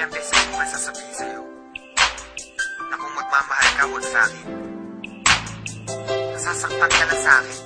ilang beses ko ba sasabihin sa'yo na kung magmamahal ka, huwag sa'kin. Nasasaktan ka na sa'kin.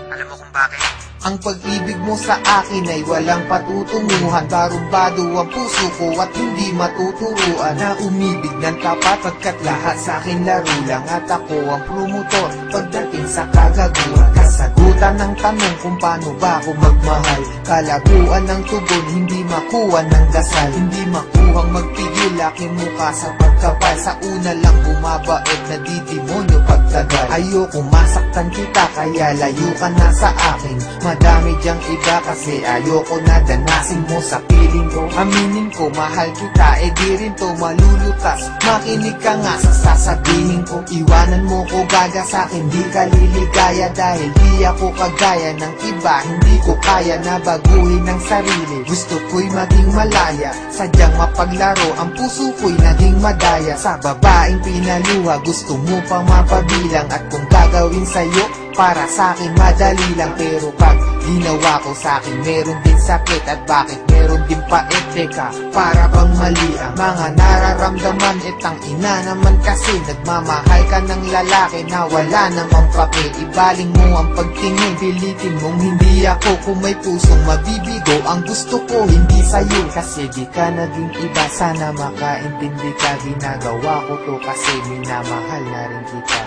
Alam mo kung bakit? Ang pag-ibig mo sa akin ay walang patutunguhan. Barumbado ang puso ko at hindi matuturuan na umibig ng tapat, pagkat lahat sa akin laro lang. At ako ang promotor pagdating sa kagaguhan. Kasagutan ng tanong kung paano ba ako magmahal. Kalaguan ng tugon, hindi makuha ng dasal. Hindi makuhang magpigil aking mukha sa pagkapal. Sa una lang bumabait na didemonyo pagtagal. Ayoko masaktan kita kaya layo ka na sa akin. Madami diyang iba kasi ayoko na danasin mo sa piling ko. Aminin ko mahal kita, di rin to malulutas. Makinig ka nga sa sasabihin ko. Iwanan mo ko gaga sa'kin, di ka liligaya. Dahil di ako kagaya ng iba, hindi ko kaya na baguhin ang sarili. Gusto ko'y maging malaya, sadyang mapaglaro. Ang puso ko'y naging madaya sa babaeng pinaluha. Gusto mo pang mapabilang at kung gagawin sa'yo para sa'kin madali lang. Pero pag ginawa ko sa'kin meron din sakit. At bakit meron din pait? Teka, para bang mali ang mga nararamdaman? Itang ina naman kasi nagmamahal ka ng lalaki na wala namang pake. Ibaling mo ang pagtingin, pilitin mong hindi ako. Kung may pusong mabibigo, ang gusto ko hindi sa'yo. Kasi di ka naging iba, sana makaintindi ka. Ginagawa ko to kasi minamahal na rin kita.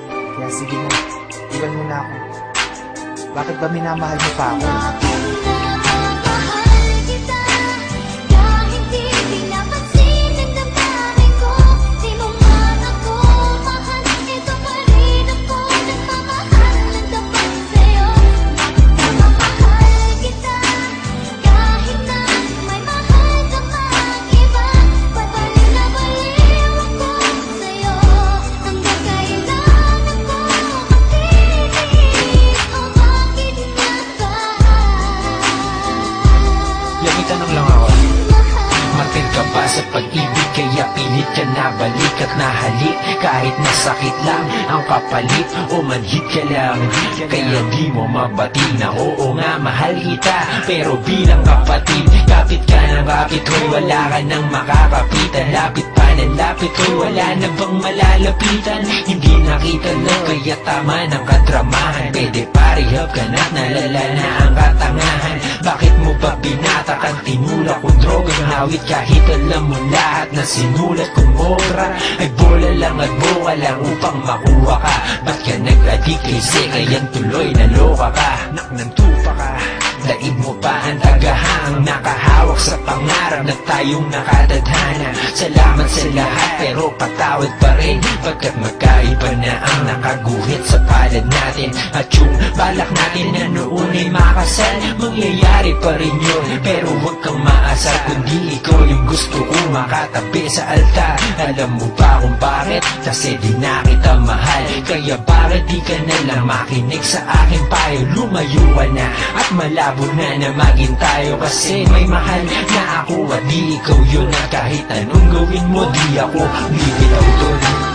Kaya sige na, iwan mo na ako. Bakit ba minamahal mo pa ako? Tanong lang ako, matil ka ba sa pag-ibig? Kaya pilit ka na balik at nahalik. Kahit nasakit lang ang kapalit o manhit ka lang. Kaya di mo mabati na oo nga mahal kita. Pero bilang kapatid, kapit ka ng kapit. Hoy wala ka nang makakapitan. Lapit pa ng lapit. Hoy wala na bang malalapitan? Hindi nakita lang kaya tama ng kadramahan. Pwede parihab ka na't nalala na ang katangahan. Bakit mo ba binatakan? Tinulak kong drogang hawit kahit alam mo lahat na sinulat kong obra ay bola lang at boka lang upang makuha ka. Ba't ka nag-addict kay Sekayan tuloy naloka ka? Nak ng tupa ka, daig mo pa ang tagahang nakahawak sa pangarap na tayong nakatadhana. Salamat sa lahat pero patawad pa rin, pagkat magkaiba na ang nakaguhit sa palad natin. At yung balak natin na noon ay makasal, mangyayari pa rin yun. Pero huwag kang maasar kundi ikaw yung gusto ko makatabi sa altar. Alam mo ba kung bakit? Kasi di na kita mahal. Kaya bakit di ka na lang makinig sa akin payo? Lumayo ka na at malabo na na maging tayo. Kasi may mahal na ako at di ikaw yun. At kahit anong gawin mo di ako bibitaw doon.